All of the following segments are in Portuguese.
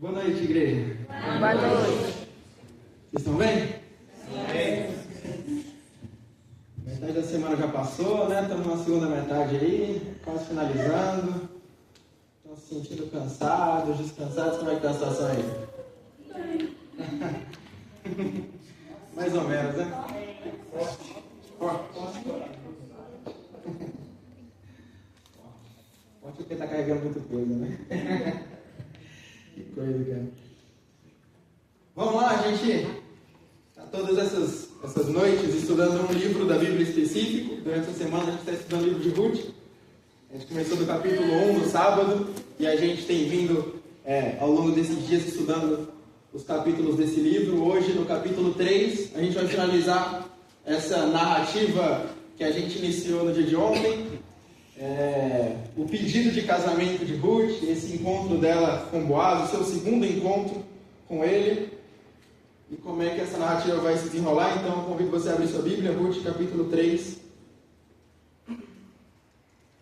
Boa noite, igreja. Boa noite. Vocês estão bem? Sim. Metade da semana já passou, né? Estamos na segunda metade aí, quase finalizando. Estão se sentindo cansados, descansados? Como é que está a situação aí? Mais ou menos, né? Pode porque está carregando muito peso, né? Que coisa, cara. Vamos lá, a gente está todas essas noites estudando um livro da Bíblia específico. Durante a semana a gente está estudando o livro de Ruth. A gente começou do capítulo 1 no sábado e a gente tem vindo ao longo desses dias estudando os capítulos desse livro. Hoje, no capítulo 3, a gente vai finalizar essa narrativa que a gente iniciou no dia de ontem. O pedido de casamento de Ruth, esse encontro dela com Boaz, o seu segundo encontro com ele, e como é que essa narrativa vai se desenrolar. Então eu convido você a abrir sua Bíblia, Ruth capítulo 3.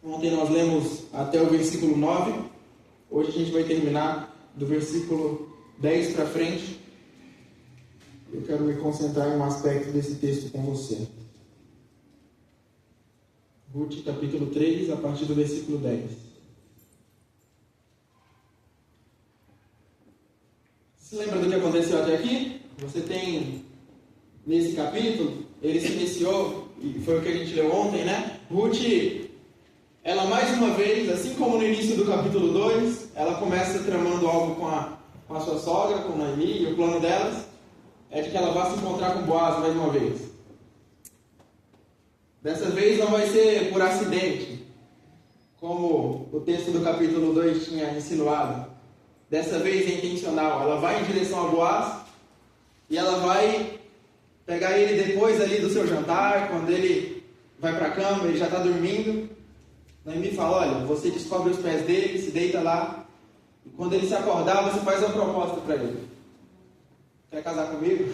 Ontem nós lemos até o versículo 9, hoje a gente vai terminar do versículo 10 para frente. Eu quero me concentrar em um aspecto desse texto com você. Ruth capítulo 3, a partir do versículo 10. Se lembra do que aconteceu até aqui? Você tem, nesse capítulo, ele se iniciou, e foi o que a gente leu ontem, né? Ruth, ela mais uma vez, assim como no início do capítulo 2, ela começa tramando algo com a sua sogra, com Naomi, e o plano delas é de que ela vá se encontrar com Boaz mais uma vez. Dessa vez não vai ser por acidente, como o texto do capítulo 2 tinha insinuado. Dessa vez é intencional. Ela vai em direção a Boaz e ela vai pegar ele depois ali do seu jantar, quando ele vai para a cama, ele já está dormindo. Naomi fala, olha, você descobre os pés dele, se deita lá, e quando ele se acordar, você faz uma proposta para ele. Quer casar comigo?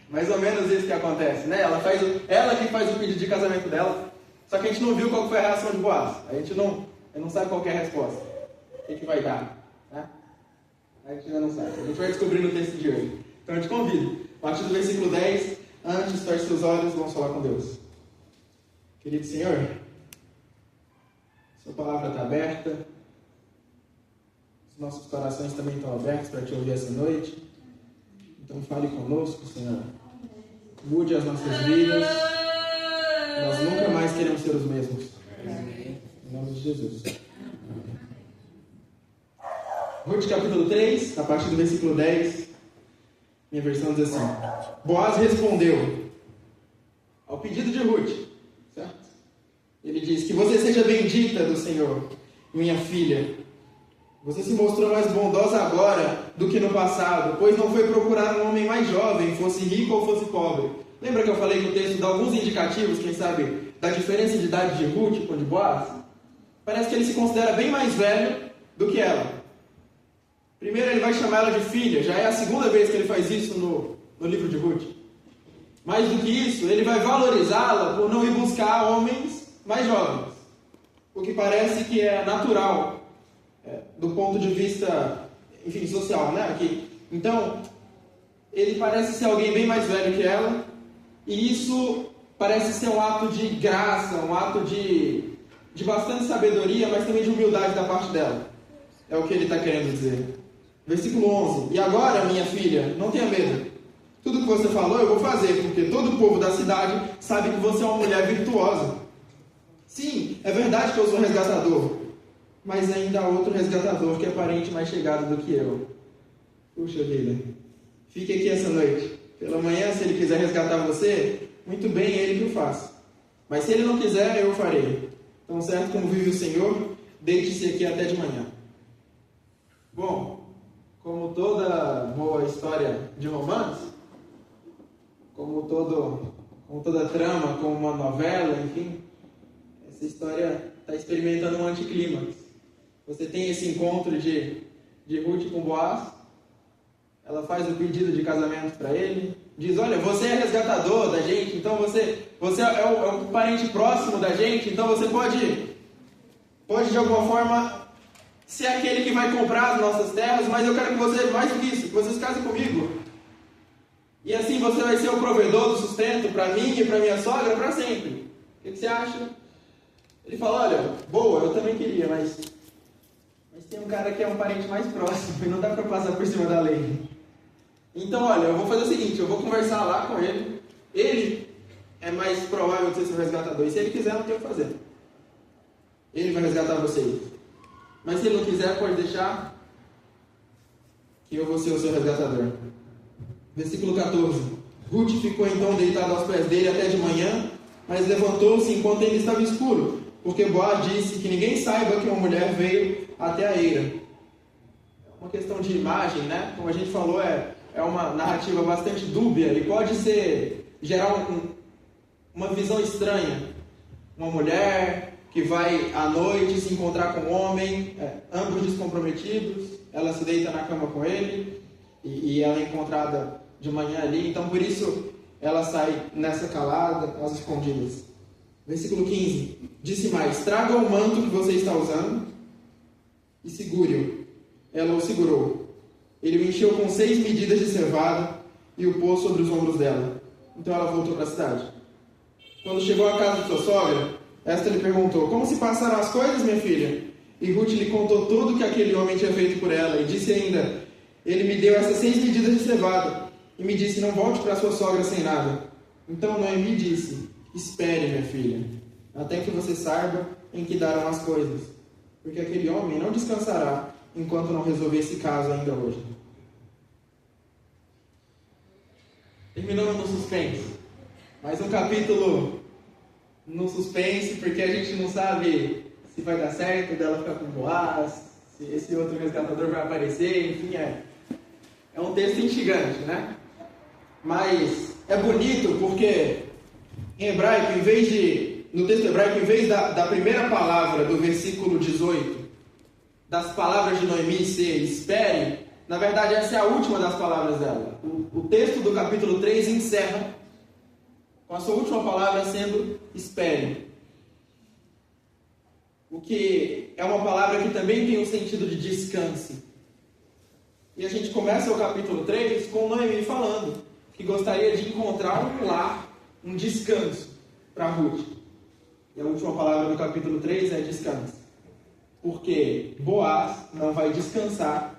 Mais ou menos isso que acontece, né? Ela que faz o pedido de casamento dela, só que a gente não viu qual foi a reação de Boaz. A gente não sabe qual é a resposta. O que vai dar, né? A gente ainda não sabe. A gente vai descobrir no texto de hoje. Então eu te convido, a partir do versículo 10, antes, feche seus olhos, vamos falar com Deus. Querido Senhor, sua palavra está aberta, os nossos corações também estão abertos para te ouvir essa noite. Então fale conosco, Senhor. Mude as nossas vidas. Nós nunca mais queremos ser os mesmos. Amém. Em nome de Jesus. Ruth capítulo 3, a partir do versículo 10. Minha versão diz assim: Boaz respondeu ao pedido de Ruth, certo? Ele diz: que você seja bendita do Senhor, minha filha. Você se mostrou mais bondosa agora do que no passado, pois não foi procurar um homem mais jovem, fosse rico ou fosse pobre. Lembra que eu falei que o texto dá alguns indicativos, quem sabe, da diferença de idade de Ruth com de Boaz? Parece que ele se considera bem mais velho do que ela. Primeiro ele vai chamar ela de filha, já é a segunda vez que ele faz isso no livro de Ruth. Mais do que isso, ele vai valorizá-la por não ir buscar homens mais jovens, o que parece que é natural do ponto de vista, enfim, social, né? Aqui. Então, ele parece ser alguém bem mais velho que ela, e isso parece ser um ato de graça, um ato de bastante sabedoria, mas também de humildade da parte dela. É o que ele está querendo dizer. Versículo 11. E agora, minha filha, não tenha medo. Tudo que você falou eu vou fazer, porque todo o povo da cidade sabe que você é uma mulher virtuosa. Sim, é verdade que eu sou resgatador, mas ainda há outro resgatador que é parente mais chegado do que eu. Puxa vida. Fique aqui essa noite. Pela manhã, se ele quiser resgatar você, muito bem, é ele que o faz. Mas se ele não quiser, eu o farei. Tão certo como vive o Senhor, deite-se aqui até de manhã. Bom, como toda boa história de romance, como toda trama, como uma novela, enfim, essa história está experimentando um anticlímax. Você tem esse encontro de Ruth com Boaz, ela faz o pedido de casamento para ele, diz, olha, você é resgatador da gente, então você é o parente próximo da gente, então você pode de alguma forma ser aquele que vai comprar as nossas terras, mas eu quero que você, mais do que isso, que vocês casem comigo. E assim você vai ser o provedor do sustento para mim e para minha sogra para sempre. O que você acha? Ele fala, olha, boa, eu também queria, mas tem um cara que é um parente mais próximo e não dá para passar por cima da lei. Então, olha, eu vou fazer o seguinte, eu vou conversar lá com ele. Ele é mais provável de ser seu resgatador. E se ele quiser, não tem o que fazer. Ele vai resgatar vocês. Mas se ele não quiser, pode deixar que eu vou ser o seu resgatador. Versículo 14. Ruth ficou então deitada aos pés dele até de manhã, mas levantou-se enquanto ainda estava escuro, porque Boaz disse que ninguém saiba que uma mulher veio até a eira. É uma questão de imagem, né? Como a gente falou, é uma narrativa bastante dúbia e pode gerar uma visão estranha. Uma mulher que vai à noite se encontrar com um homem, ambos descomprometidos, ela se deita na cama com ele e ela é encontrada de manhã ali, então por isso ela sai nessa calada, às escondidas. Versículo 15, disse mais, traga o manto que você está usando e segure-o. Ela o segurou. Ele o encheu com 6 medidas de cevada e o pôs sobre os ombros dela. Então ela voltou para a cidade. Quando chegou à casa de sua sogra, esta lhe perguntou, como se passaram as coisas, minha filha? E Ruth lhe contou tudo o que aquele homem tinha feito por ela, e disse ainda, ele me deu essas 6 medidas de cevada, e me disse, não volte para sua sogra sem nada. Então Noemi disse, espere, minha filha, até que você saiba em que darão as coisas, porque aquele homem não descansará, enquanto não resolver esse caso ainda hoje. Terminando no suspense. Mais um capítulo no suspense, porque a gente não sabe se vai dar certo dela ficar com Boaz, se esse outro resgatador vai aparecer, enfim, é um texto instigante, né? Mas é bonito porque em hebraico, no texto hebraico, em vez da primeira palavra do versículo 18, das palavras de Noemi ser espere, na verdade essa é a última das palavras dela. O texto do capítulo 3 encerra com a sua última palavra sendo espere. O que é uma palavra que também tem o sentido de descanse. E a gente começa o capítulo 3 com Noemi falando que gostaria de encontrar um lar, um descanso para Ruth. E a última palavra do capítulo 3 é descanso. Porque Boaz não vai descansar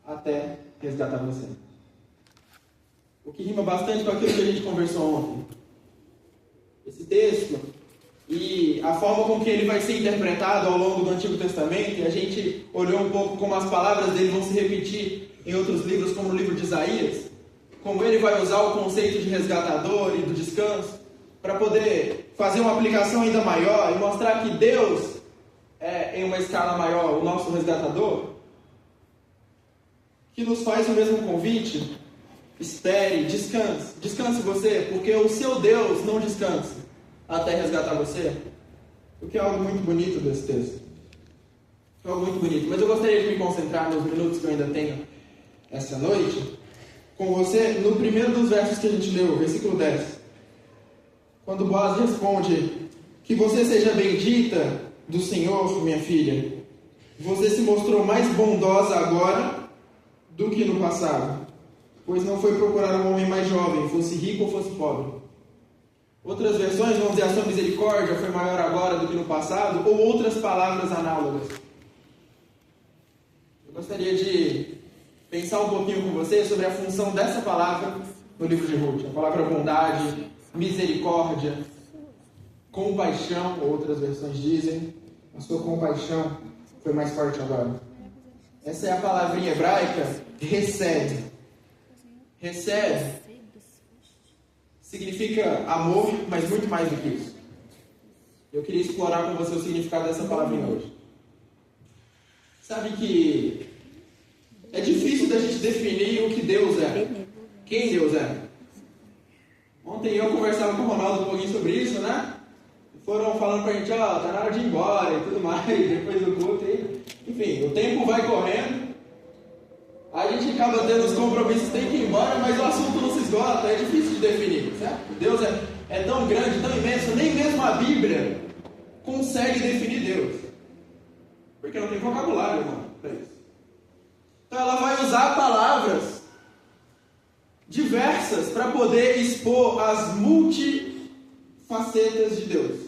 até resgatar você. O que rima bastante com aquilo que a gente conversou ontem. Esse texto e a forma com que ele vai ser interpretado ao longo do Antigo Testamento, e a gente olhou um pouco como as palavras dele vão se repetir em outros livros, como o livro de Isaías, como ele vai usar o conceito de resgatador e do descanso para poder fazer uma aplicação ainda maior e mostrar que Deus é, em uma escala maior, o nosso resgatador, que nos faz o mesmo convite. Espere, descanse. Descanse você, porque o seu Deus não descansa até resgatar você. O que é algo muito bonito desse texto. É algo muito bonito. Mas eu gostaria de me concentrar nos minutos que eu ainda tenho essa noite com você no primeiro dos versos que a gente leu, versículo 10. Quando Boaz responde, que você seja bendita do Senhor, minha filha. Você se mostrou mais bondosa agora do que no passado, pois não foi procurar um homem mais jovem, fosse rico ou fosse pobre. Outras versões vão dizer a sua misericórdia foi maior agora do que no passado, ou outras palavras análogas. Eu gostaria de pensar um pouquinho com você sobre a função dessa palavra no livro de Ruth. A palavra bondade, misericórdia, compaixão, outras versões dizem, a sua compaixão foi mais forte agora. Essa é a palavrinha hebraica, recebe. Recebe significa amor, mas muito mais do que isso. Eu queria explorar com você o significado dessa palavrinha hoje. Sabe que é difícil da gente definir o que Deus é. Quem Deus é. Ontem eu conversava com o Ronaldo um pouquinho sobre isso, né? Foram falando pra gente, tá na hora de ir embora e tudo mais, depois do culto. Enfim, o tempo vai correndo. A gente acaba tendo os compromissos, tem que ir embora, mas o assunto não se esgota, é difícil de definir, certo? Deus é tão grande, tão imenso, nem mesmo a Bíblia consegue definir Deus. Porque não tem vocabulário, irmão, para isso. Então ela vai usar palavras diversas para poder expor as multifacetas de Deus.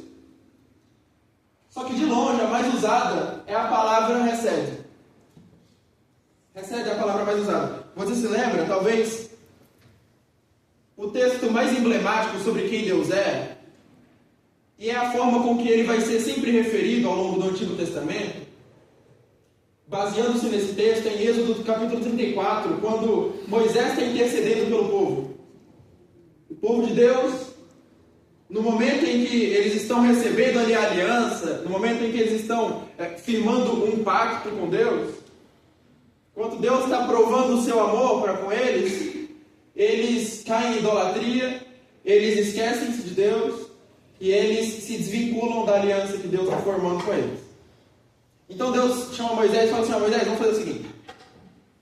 Só que de longe, a mais usada é a palavra recebe. Recebe é a palavra mais usada. Você se lembra, talvez, o texto mais emblemático sobre quem Deus é, e é a forma com que ele vai ser sempre referido ao longo do Antigo Testamento, baseando-se nesse texto em Êxodo capítulo 34, quando Moisés está intercedendo pelo povo. O povo de Deus, no momento em que eles estão recebendo ali a aliança, no momento em que eles estão firmando um pacto com Deus, quando Deus está provando o seu amor para com eles, eles caem em idolatria, eles esquecem-se de Deus e eles se desvinculam da aliança que Deus está formando com eles. Então Deus chama Moisés e fala assim: Moisés, vamos fazer o seguinte.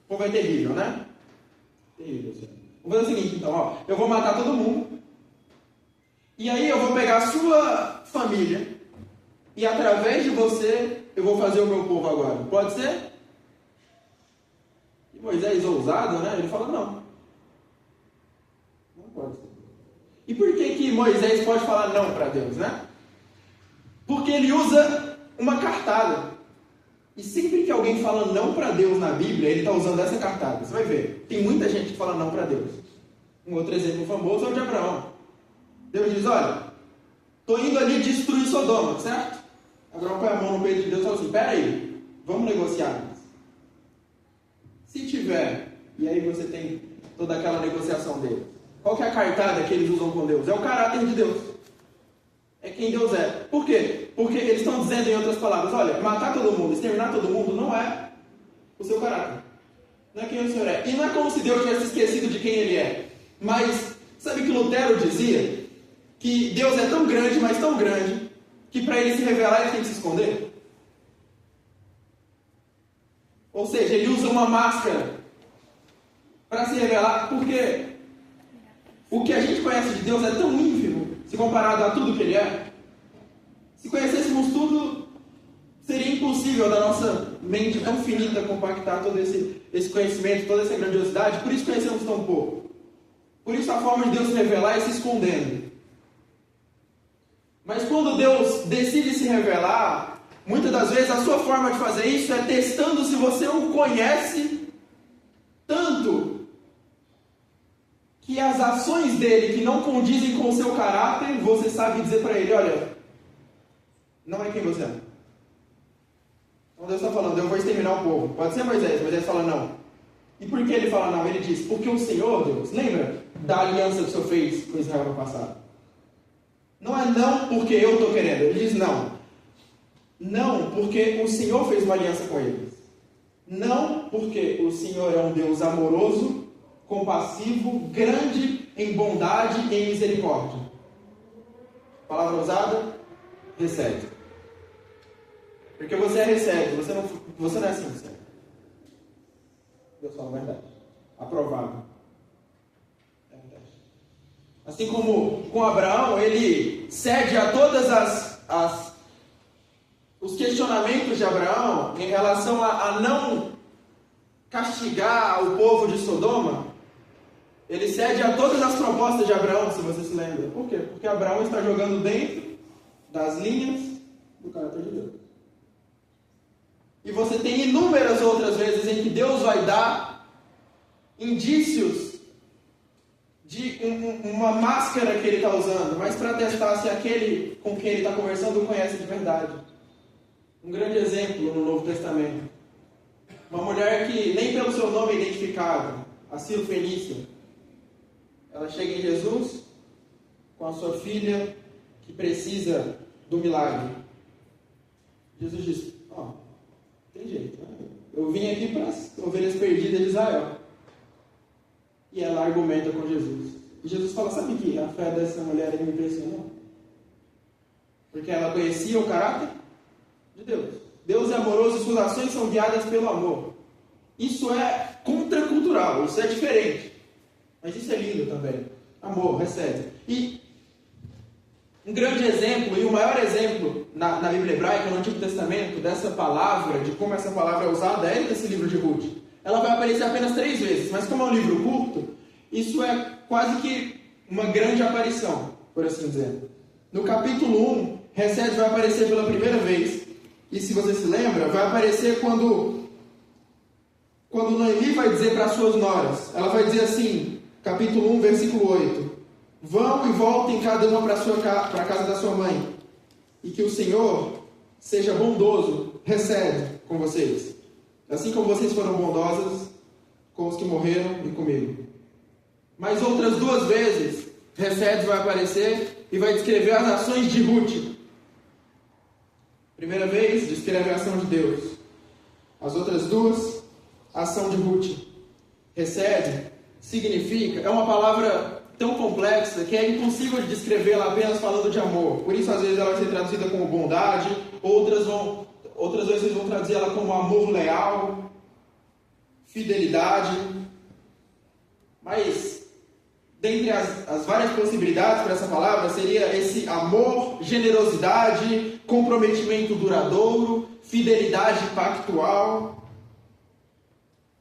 O povo é terrível, né? Terrível, Senhor. Vamos fazer o seguinte, então, eu vou matar todo mundo. E aí eu vou pegar a sua família e através de você eu vou fazer o meu povo agora. Pode ser? E Moisés, ousado, né? Ele fala: não. Não pode ser. E por que Moisés pode falar não para Deus, né? Porque ele usa uma cartada. E sempre que alguém fala não para Deus na Bíblia, ele está usando essa cartada. Você vai ver. Tem muita gente que fala não para Deus. Um outro exemplo famoso é o de Abraão. Deus diz: olha, estou indo ali destruir Sodoma, certo? Abraão põe a mão no peito de Deus e fala assim: espera aí, vamos negociar. Se tiver, e aí você tem toda aquela negociação dele. Qual que é a cartada que eles usam com Deus? É o caráter de Deus. É quem Deus é. Por quê? Porque eles estão dizendo em outras palavras: olha, matar todo mundo, exterminar todo mundo não é o seu caráter. Não é quem o Senhor é. E não é como se Deus tivesse esquecido de quem Ele é. Mas, sabe que Lutero dizia? Que Deus é tão grande, mas tão grande, que para Ele se revelar, Ele tem que se esconder. Ou seja, Ele usa uma máscara para se revelar, porque o que a gente conhece de Deus é tão ínfimo, se comparado a tudo que Ele é. Se conhecêssemos tudo, seria impossível da nossa mente tão finita compactar todo esse conhecimento, toda essa grandiosidade. Por isso conhecemos tão pouco. Por isso a forma de Deus se revelar é se escondendo. Mas quando Deus decide se revelar, muitas das vezes a sua forma de fazer isso é testando se você o conhece tanto que as ações dele que não condizem com o seu caráter, você sabe dizer para ele: olha, não é quem você é. Então Deus está falando: eu vou exterminar o povo. Pode ser Moisés. Moisés fala não. E por que ele fala não? Ele diz: porque o Senhor, Deus, lembra da aliança que o Senhor fez com Israel no passado? Não é não porque eu estou querendo. Ele diz não. Não porque o Senhor fez uma aliança com eles. Não porque o Senhor é um Deus amoroso, compassivo, grande em bondade e em misericórdia. Palavra usada: recebe. Porque você recebe, você não é assim, recebe. Deus fala a verdade. Aprovado. É verdade. Assim como com Abraão, ele cede a todas os questionamentos de Abraão em relação a não castigar o povo de Sodoma. Ele cede a todas as propostas de Abraão, se você se lembra. Por quê? Porque Abraão está jogando dentro das linhas do caráter de Deus. E você tem inúmeras outras vezes em que Deus vai dar indícios de uma máscara que ele está usando, mas para testar se aquele com quem ele está conversando o conhece de verdade. Um grande exemplo no Novo Testamento. Uma mulher que nem pelo seu nome é identificado, a Ciro Fenícia. Ela chega em Jesus com a sua filha que precisa do milagre. Jesus diz: tem jeito, né? Eu vim aqui para as ovelhas perdidas de Israel. E ela argumenta com Jesus. E Jesus fala: sabe que a fé dessa mulher me impressionou? Porque ela conhecia o caráter de Deus. Deus é amoroso e suas ações são guiadas pelo amor. Isso é contracultural, isso é diferente. Mas isso é lindo também. Amor, recebe. E Um grande exemplo, e o maior exemplo na Bíblia hebraica, no Antigo Testamento, dessa palavra, de como essa palavra é usada, é nesse livro de Ruth. Ela vai aparecer apenas 3 vezes, mas como é um livro curto, isso é quase que uma grande aparição, por assim dizer. No capítulo 1, Hesed vai aparecer pela primeira vez, e se você se lembra, vai aparecer quando Noemi vai dizer para as suas noras, ela vai dizer assim, capítulo 1, versículo 8, vão e voltem cada uma para a casa da sua mãe, e que o Senhor seja bondoso, Hesed, com vocês, assim como vocês foram bondosas com os que morreram e comigo. Mas outras 2 vezes, Hesed vai aparecer e vai descrever as ações de Ruth. Primeira vez, descreve a ação de Deus. As outras 2, a ação de Ruth. Hesed significa, é uma palavra tão complexa que é impossível de descrevê-la apenas falando de amor. Por isso, às vezes, ela vai ser traduzida como bondade, outras vezes vão traduzir ela como amor leal, fidelidade. Mas, dentre as várias possibilidades para essa palavra, seria esse amor, generosidade, comprometimento duradouro, fidelidade pactual.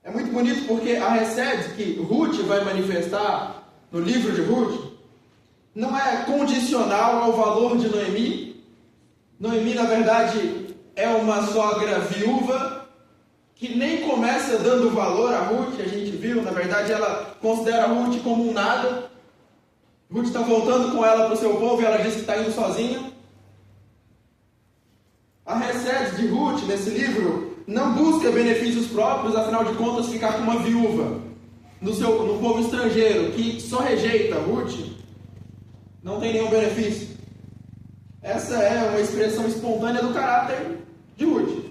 É muito bonito porque a Hesed que Ruth vai manifestar no livro de Ruth não é condicional ao valor de Noemi. Noemi, na verdade, é uma sogra viúva que nem começa dando valor a Ruth, a gente viu, na verdade ela considera Ruth como um nada. Ruth está voltando com ela para o seu povo e ela diz que está indo sozinha. A Hesed de Ruth, nesse livro, não busca benefícios próprios, afinal de contas, ficar com uma viúva no povo estrangeiro, que só rejeita Ruth, não tem nenhum benefício. Essa é uma expressão espontânea do caráter de Ruth.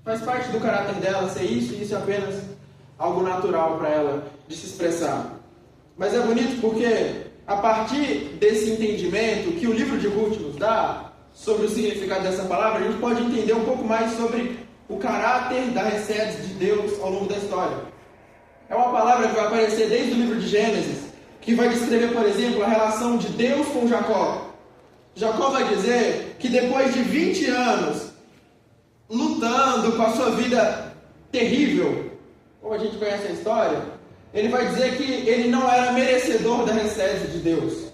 Faz parte do caráter dela ser isso, e isso é apenas algo natural para ela de se expressar. Mas é bonito porque, a partir desse entendimento que o livro de Ruth nos dá sobre o significado dessa palavra, a gente pode entender um pouco mais sobre o caráter da Hesed de Deus ao longo da história. É uma palavra que vai aparecer desde o livro de Gênesis, que vai descrever, por exemplo, a relação de Deus com Jacó. Jacó vai dizer que depois de 20 anos lutando com a sua vida terrível, como a gente conhece a história, ele vai dizer que ele não era merecedor da Hesed de Deus.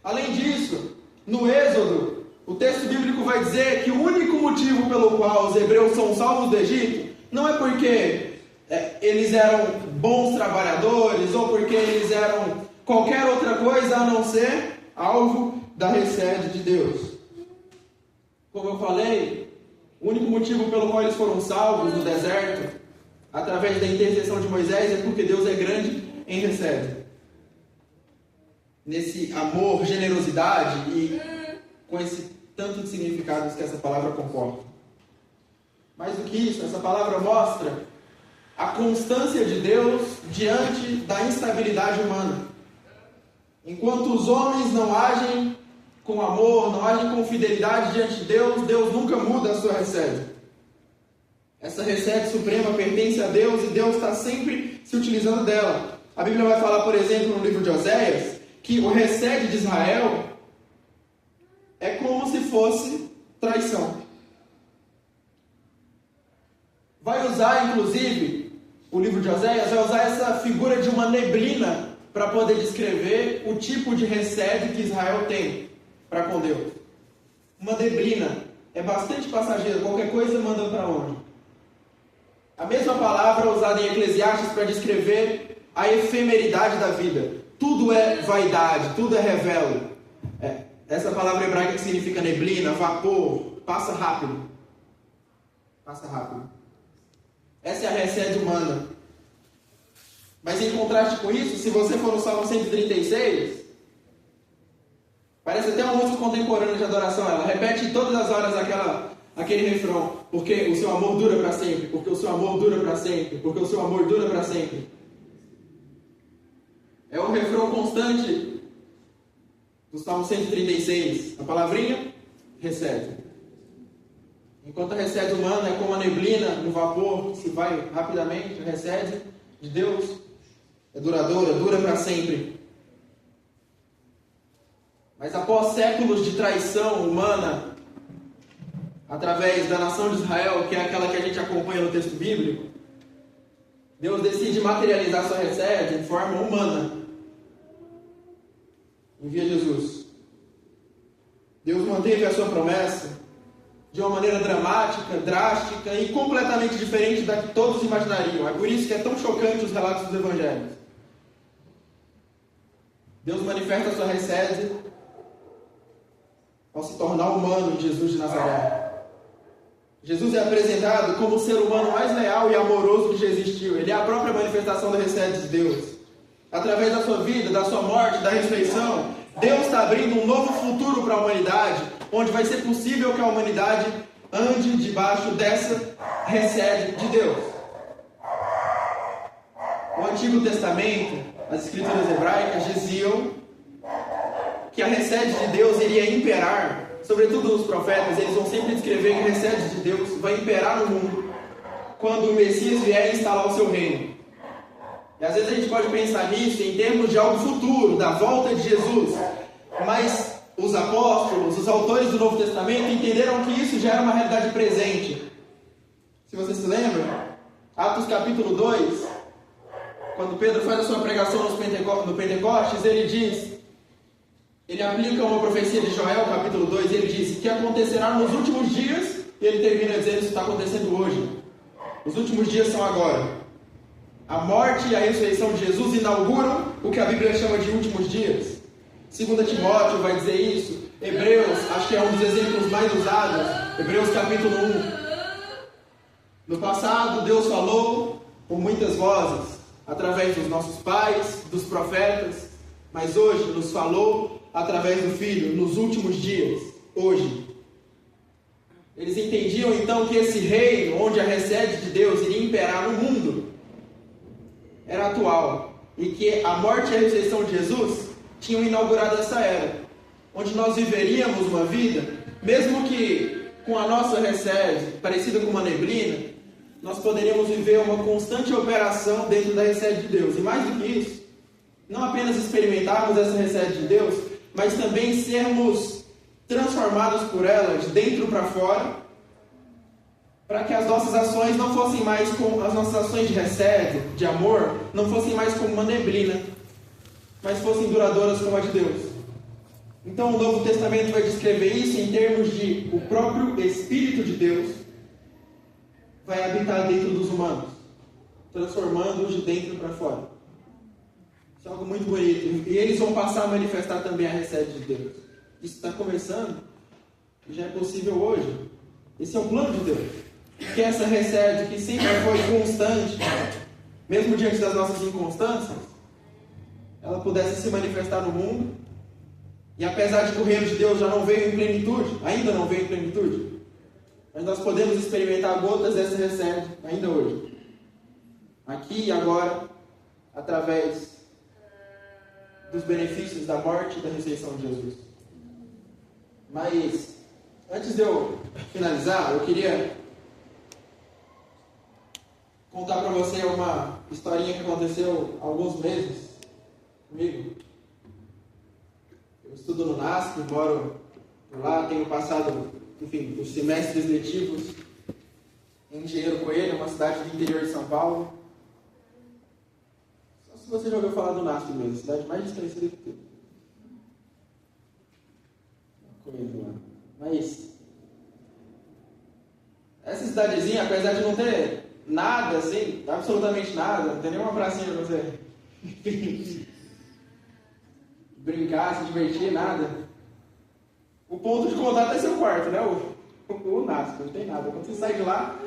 Além disso, no Êxodo, o texto bíblico vai dizer que o único motivo pelo qual os hebreus são salvos do Egito não é porque eles eram bons trabalhadores ou porque eles eram qualquer outra coisa a não ser alvo da Hesed de Deus. Como eu falei, o único motivo pelo qual eles foram salvos no deserto, através da intercessão de Moisés, é porque Deus é grande em Hesed. Nesse amor, generosidade e com esse tanto de significados que essa palavra comporta. Mais do que isso, essa palavra mostra a constância de Deus diante da instabilidade humana. Enquanto os homens não agem com amor, não agem com fidelidade diante de Deus, Deus nunca muda a sua Hesed. Essa Hesed suprema pertence a Deus e Deus está sempre se utilizando dela. A Bíblia vai falar, por exemplo, no livro de Oséias, que o Hesed de Israel é como se fosse traição. Vai usar, inclusive, o livro de Oséias, vai usar essa figura de uma neblina para poder descrever o tipo de Hesed que Israel tem para com Deus. Uma neblina é bastante passageira, qualquer coisa manda para onde? A mesma palavra usada em Eclesiastes para descrever a efemeridade da vida. Tudo é vaidade, tudo é revelo. Essa palavra hebraica que significa neblina, vapor, passa rápido. Passa rápido. Essa é a Hesed humana. Mas em contraste com isso, se você for no Salmo 136, parece até uma música contemporânea de adoração. Ela repete todas as horas aquele refrão. Porque o seu amor dura para sempre. Porque o seu amor dura para sempre. Porque o seu amor dura para sempre. É o refrão constante do Salmo 136. A palavrinha, Hesed. Enquanto a Hesed humana é como a neblina no vapor que se vai rapidamente, a Hesed de Deus é duradoura, dura para sempre. Mas após séculos de traição humana, através da nação de Israel, que é aquela que a gente acompanha no texto bíblico, Deus decide materializar sua recede de forma humana. Envia Jesus. Deus manteve a sua promessa de uma maneira dramática, drástica e completamente diferente da que todos imaginariam. É por isso que é tão chocante os relatos dos evangelhos. Deus manifesta a sua recede ao se tornar humano em Jesus de Nazaré. Jesus é apresentado como o ser humano mais leal e amoroso que já existiu. Ele é a própria manifestação da recede de Deus. Através da sua vida, da sua morte, da ressurreição, Deus está abrindo um novo futuro para a humanidade, onde vai ser possível que a humanidade ande debaixo dessa recede de Deus. O Antigo Testamento, as escrituras hebraicas diziam que a recede de Deus iria imperar, sobretudo os profetas, eles vão sempre descrever que a recede de Deus vai imperar no mundo quando o Messias vier instalar o seu reino. E às vezes a gente pode pensar nisso em termos de algo futuro, da volta de Jesus, mas os apóstolos, os autores do Novo Testamento entenderam que isso já era uma realidade presente. Se você se lembra, Atos capítulo 2, quando Pedro faz a sua pregação no Pentecostes, ele aplica uma profecia de Joel, capítulo 2, ele diz que acontecerá nos últimos dias, e ele termina dizendo que isso está acontecendo hoje. Os últimos dias são agora. A morte e a ressurreição de Jesus inauguram o que a Bíblia chama de últimos dias. 2 Timóteo vai dizer isso. Hebreus, acho que é um dos exemplos mais usados. Hebreus capítulo 1. No passado, Deus falou por muitas vozes, através dos nossos pais, dos profetas, mas hoje nos falou através do Filho, nos últimos dias, hoje. Eles entendiam então que esse reino, onde a recede de Deus iria imperar no mundo, era atual, e que a morte e a ressurreição de Jesus tinham inaugurado essa era, onde nós viveríamos uma vida, mesmo que com a nossa recede parecida com uma neblina, nós poderíamos viver uma constante operação dentro da recede de Deus. E mais do que isso, não apenas experimentarmos essa recede de Deus, mas também sermos transformados por ela de dentro para fora, para que as nossas ações não fossem mais como as nossas ações de recede, de amor, não fossem mais como uma neblina, mas fossem duradouras como a de Deus. Então o Novo Testamento vai descrever isso em termos de o próprio Espírito de Deus vai habitar dentro dos humanos, transformando-os de dentro para fora. Isso é algo muito bonito. E eles vão passar a manifestar também a recede de Deus. Isso está começando e já é possível hoje. Esse é o plano de Deus. Que essa recede, que sempre foi constante, mesmo diante das nossas inconstâncias, ela pudesse se manifestar no mundo. E apesar de que o reino de Deus já não veio em plenitude, ainda não veio em plenitude, mas nós podemos experimentar gotas dessa recede ainda hoje. Aqui e agora, através dos benefícios da morte e da ressurreição de Jesus. Mas, antes de eu finalizar, eu queria contar para você uma historinha que aconteceu há alguns meses comigo. Eu estudo no NASP, moro por lá, tenho passado, enfim, os semestres letivos em Engenheiro Coelho, uma cidade do interior de São Paulo. Só se você já ouviu falar do NASP mesmo, a cidade mais desconhecida que tem. Coelho lá. Mas essa cidadezinha, apesar de não ter nada assim, absolutamente nada, não tem nenhuma pracinha pra você brincar, se divertir, nada. O ponto de contato é seu quarto, né? O NASP, não tem nada. Quando você sai de lá,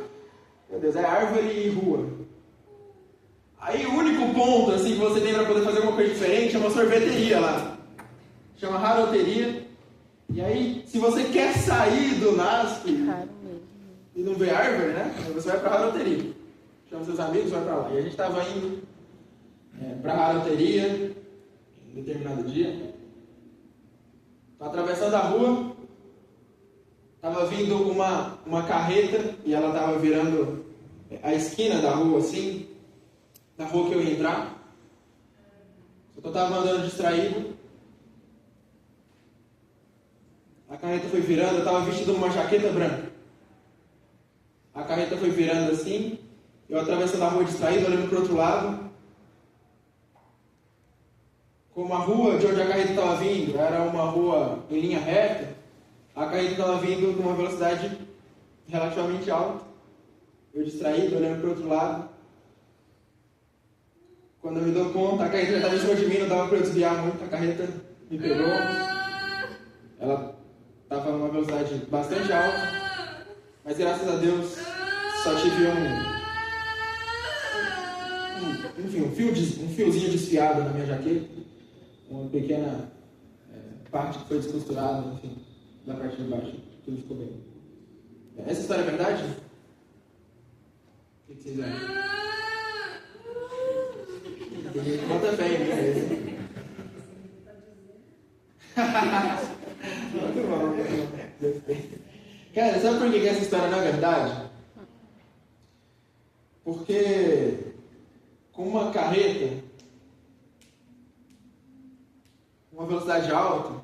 meu Deus, é árvore e rua. Aí o único ponto assim, que você tem para poder fazer alguma coisa diferente é uma sorveteria lá. Chama Raroteria. E aí, se você quer sair do NASP e não ver árvore, né? Você vai para a Raroteria. Chama seus amigos, vai para lá. E a gente estava indo para a Raroteria em determinado dia. Estou atravessando a rua. Estava vindo uma carreta e ela estava virando a esquina da rua, assim, da rua que eu ia entrar. Só que eu estava andando distraído. A carreta foi virando, eu estava vestido numa jaqueta branca. A carreta foi virando assim, eu atravessando a rua distraído, olhando para o outro lado. Como a rua de onde a carreta estava vindo era uma rua em linha reta, a carreta estava vindo com uma velocidade relativamente alta. Eu distraído, olhando para o outro lado. Quando eu me dou conta, a carreta já estava em cima de mim, não dava para eu desviar muito, a carreta me pegou. Ela estava numa velocidade bastante alta, mas graças a Deus só tive um fiozinho desfiado na minha jaqueta, uma pequena parte que foi descosturada, enfim, da parte de baixo, tudo ficou bem. Essa história é verdade? O que vocês acham? Bota fé em mim mesmo. Muito bom. Cara, sabe por que essa história não é verdade? Porque com uma carreta, uma velocidade alta,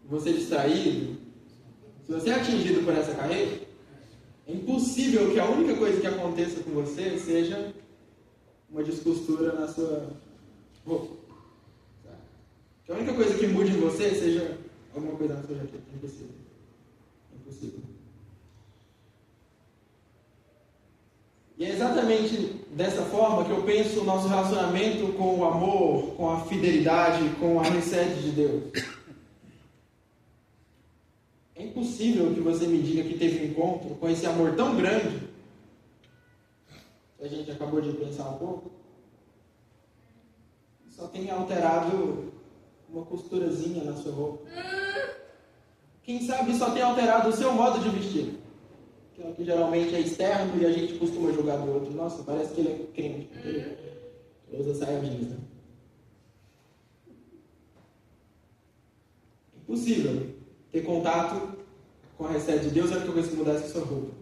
você distraído, se você é atingido por essa carreta, é impossível que a única coisa que aconteça com você seja uma descostura na sua roupa. Que a única coisa que mude em você seja alguma coisa na sua jaqueta. É impossível. É impossível. E é exatamente dessa forma que eu penso o nosso relacionamento com o amor, com a fidelidade, com a recebe de Deus. É impossível que você me diga que teve um encontro com esse amor tão grande, que a gente acabou de pensar um pouco, só tenha alterado uma costurazinha na sua roupa. Quem sabe só tenha alterado o seu modo de vestir, que é o que geralmente é externo e a gente costuma julgar do outro. Nossa, parece que ele é crente, porque ele usa saia jeans, né? É impossível ter contato com a recebe de Deus, é a única coisa que mudasse a sua roupa.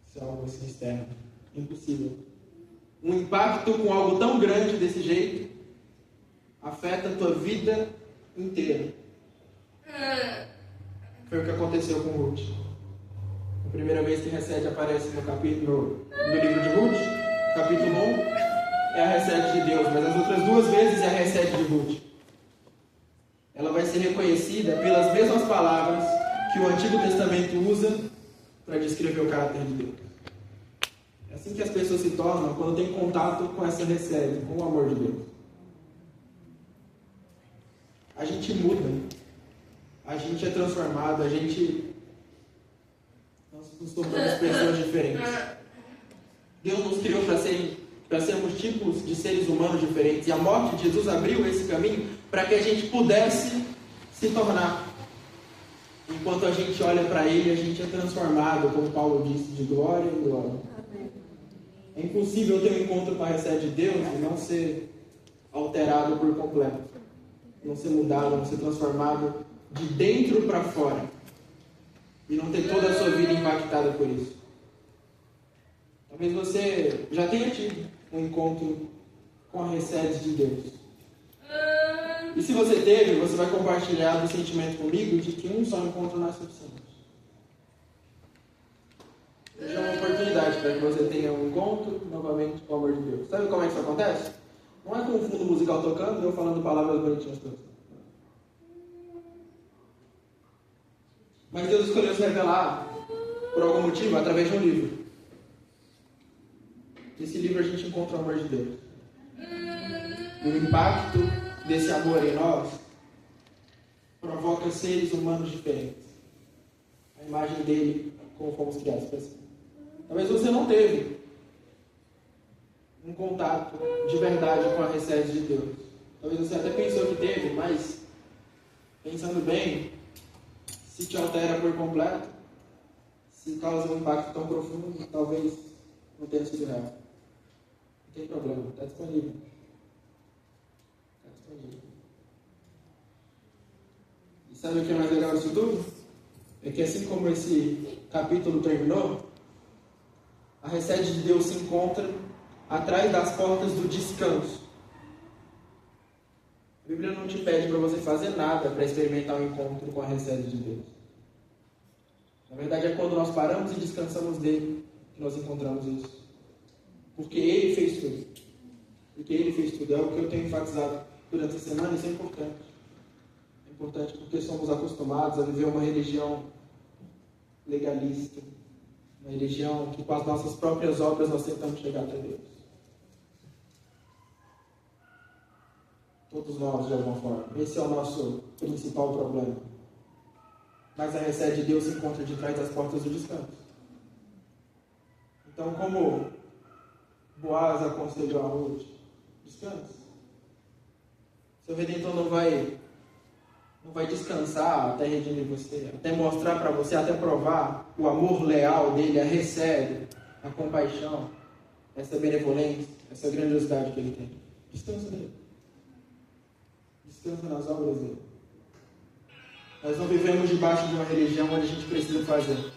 Isso é algo assim externo. É impossível. Um impacto com algo tão grande desse jeito afeta a tua vida inteira. Foi o que aconteceu com Ruth. A primeira vez que Recebe aparece no livro de Ruth, capítulo 1, é a Recebe de Deus, mas as outras duas vezes é a Recebe de Ruth. Ela vai ser reconhecida pelas mesmas palavras que o Antigo Testamento usa para descrever o caráter de Deus. É assim que as pessoas se tornam quando têm contato com essa Recebe, com o amor de Deus. A gente muda, a gente é transformado, nós nos tornamos pessoas diferentes. Deus nos criou para sermos tipos de seres humanos diferentes, e a morte de Jesus abriu esse caminho para que a gente pudesse se tornar. Enquanto a gente olha para Ele, a gente é transformado, como Paulo disse, de glória em glória. É impossível ter um encontro com a recebe de Deus e não ser alterado por completo, não ser mudado, não ser transformado de dentro para fora, e não ter toda a sua vida impactada por isso. Talvez você já tenha tido um encontro com a recebe de Deus. E se você teve, você vai compartilhar do sentimento comigo de que um só encontro não é suficiente. Hoje é uma oportunidade para que você tenha um encontro novamente com o amor de Deus. Sabe como é que isso acontece? Não é com o fundo musical tocando e eu falando palavras bonitinhas para você. Mas Deus escolheu se revelar por algum motivo através de um livro. Nesse livro a gente encontra o amor de Deus. E o impacto desse amor em nós provoca seres humanos diferentes. A imagem dele, como fomos criados para si. Talvez você não teve um contato de verdade com a recebe de Deus. Talvez você até pensou que teve, mas pensando bem, se te altera por completo, se causa um impacto tão profundo, talvez não tenha sido real. Não tem problema, está disponível. Está disponível. E sabe o que é mais legal disso tudo? É que assim como esse capítulo terminou, a recebe de Deus se encontra atrás das portas do descanso. A Bíblia não te pede para você fazer nada para experimentar um encontro com a recebe de Deus. Na verdade, é quando nós paramos e descansamos dele que nós encontramos isso. Porque ele fez tudo. Porque ele fez tudo. É o que eu tenho enfatizado durante a semana, isso é importante. É importante porque somos acostumados a viver uma religião legalista. Uma religião que com as nossas próprias obras nós tentamos chegar até Deus. Todos nós, de alguma forma. Esse é o nosso principal problema. Mas a recebe de Deus se encontra de trás das portas do descanso. Então, como Boaz aconselhou a Ruth, descanse. Seu Redentor não vai descansar até redimir você, até mostrar para você, até provar o amor leal dele, a recebe, a compaixão, essa benevolência, essa grandiosidade que ele tem. Descansa nele. Descansa nas obras dele. Nós não vivemos debaixo de uma religião onde a gente precisa fazer.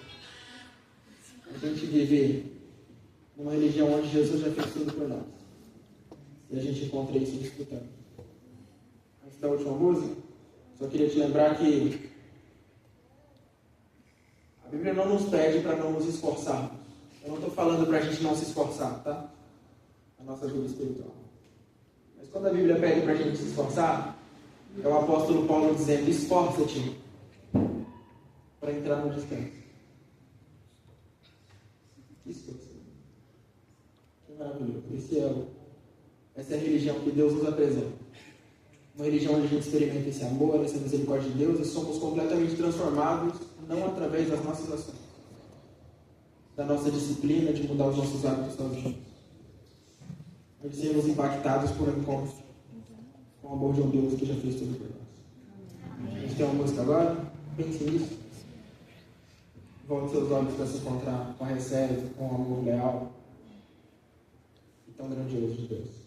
A gente vive numa religião onde Jesus já fez tudo por nós. E a gente encontra isso disputando. Antes da última música, só queria te lembrar que a Bíblia não nos pede para não nos esforçarmos. Eu não estou falando para a gente não se esforçar, tá? A nossa vida espiritual. Mas quando a Bíblia pede para a gente se esforçar, é o apóstolo Paulo dizendo: esforça-te para entrar no descanso. Que esforço. Que maravilhoso. Essa é a religião que Deus nos apresenta. Uma religião onde a gente experimenta esse amor, essa misericórdia de Deus, e somos completamente transformados, não através das nossas ações, da nossa disciplina de mudar os nossos hábitos sozinhos, mas sermos impactados por um encontro com o amor de um Deus que já fez tudo por nós. A gente tem uma música agora? Pense nisso. Volte seus olhos para se encontrar com a reserva, com o amor leal e tão grandioso de Deus.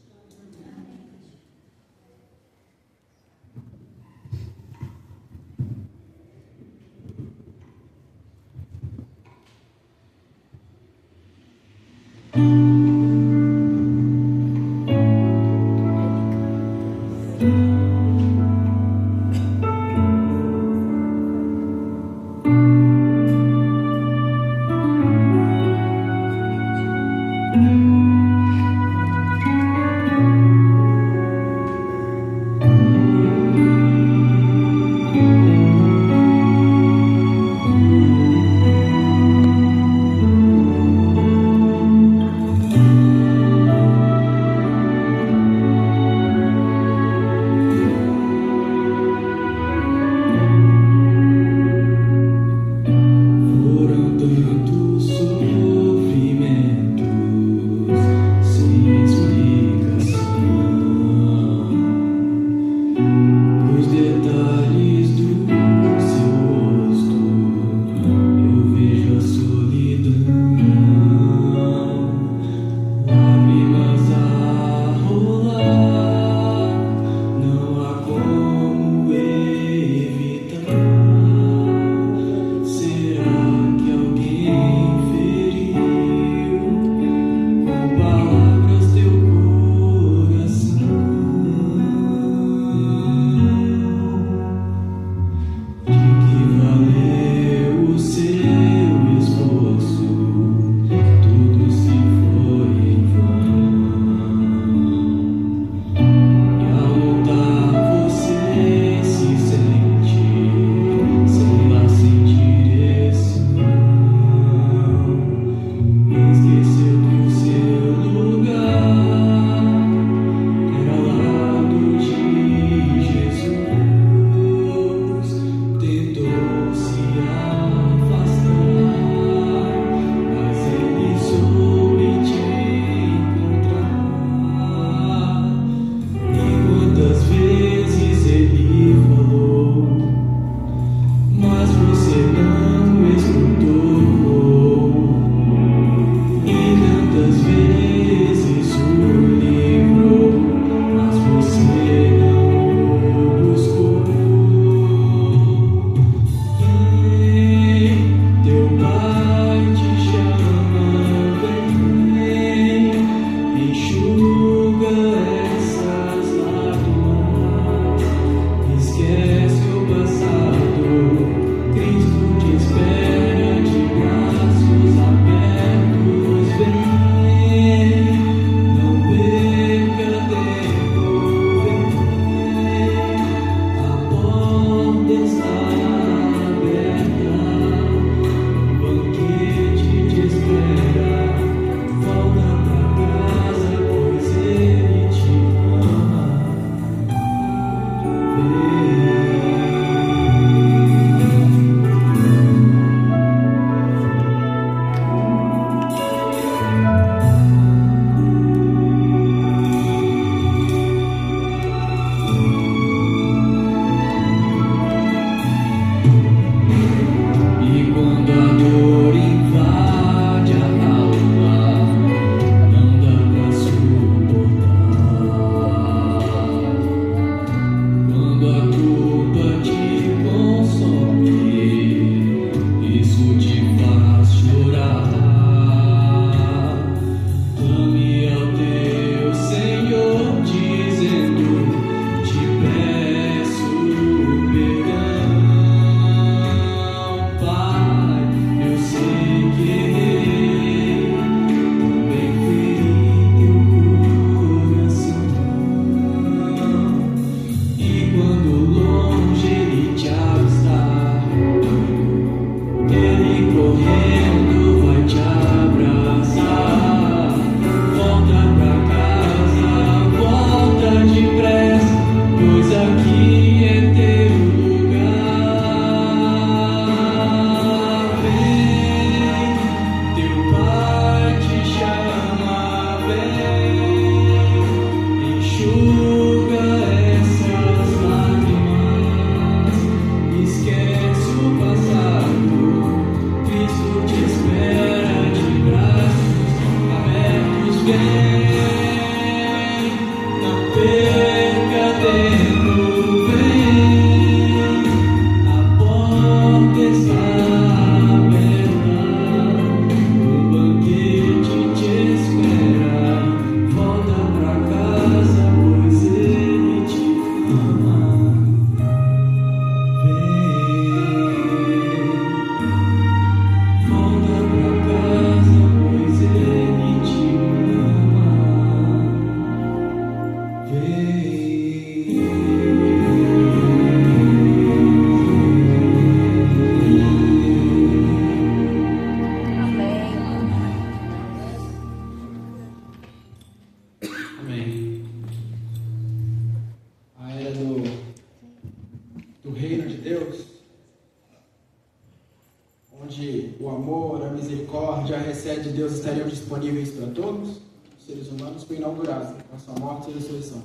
onde o amor, a misericórdia, a recede de Deus estariam disponíveis para todos os seres humanos, foi inaugurado com a sua morte e ressurreição.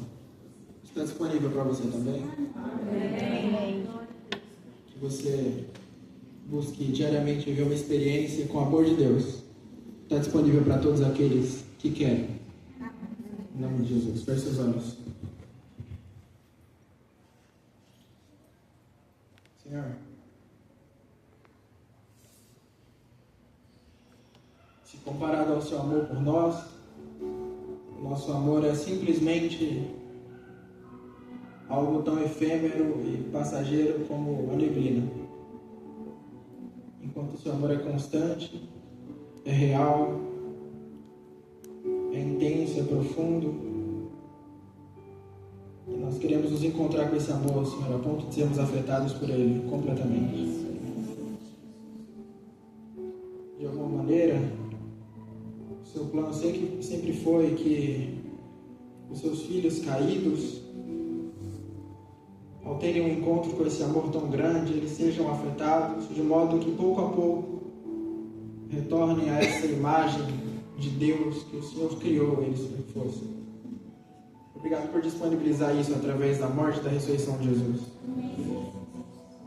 Está disponível para você também? Amém. Que você busque diariamente viver uma experiência com o amor de Deus. Está disponível para todos aqueles que querem. Em nome de Jesus. Feche seus olhos. Senhor, se comparado ao seu amor por nós, o nosso amor é simplesmente algo tão efêmero e passageiro como a neblina. Enquanto o seu amor é constante, é real, é intenso, é profundo. E nós queremos nos encontrar com esse amor, Senhor, a ponto de sermos afetados por ele completamente. De alguma maneira, o seu plano sempre foi que os seus filhos caídos, ao terem um encontro com esse amor tão grande, eles sejam afetados, de modo que pouco a pouco retornem a essa imagem de Deus que o Senhor criou eles para que fossem. Obrigado por disponibilizar isso através da morte e da ressurreição de Jesus.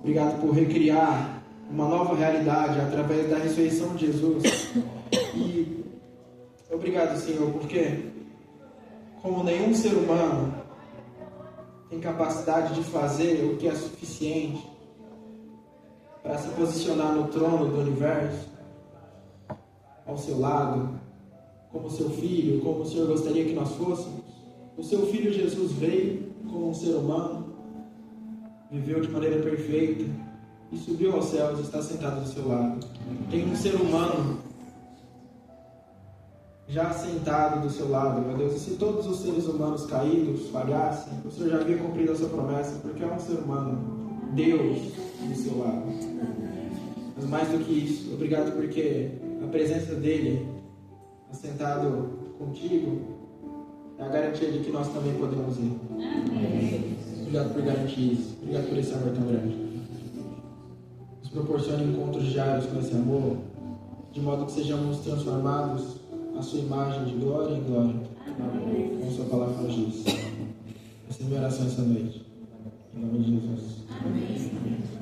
Obrigado por recriar uma nova realidade através da ressurreição de Jesus. E obrigado, Senhor, porque como nenhum ser humano tem capacidade de fazer o que é suficiente para se posicionar no trono do universo, ao seu lado, como seu filho, como o Senhor gostaria que nós fôssemos. O seu filho Jesus veio como um ser humano, viveu de maneira perfeita e subiu aos céus e está sentado do seu lado. Tem um ser humano já sentado do seu lado, meu Deus. E se todos os seres humanos caídos falhassem, o Senhor já havia cumprido a sua promessa, porque é um ser humano, Deus, do seu lado. Mas mais do que isso, obrigado porque a presença dele, assentado contigo, é a garantia de que nós também podemos ir. Obrigado por garantir isso. Obrigado por esse amor tão grande. Nos proporcione encontros diários com esse amor, de modo que sejamos transformados a sua imagem de glória em glória, como sua palavra nos diz. Essa é a minha oração essa noite. Em nome de Jesus. Amém.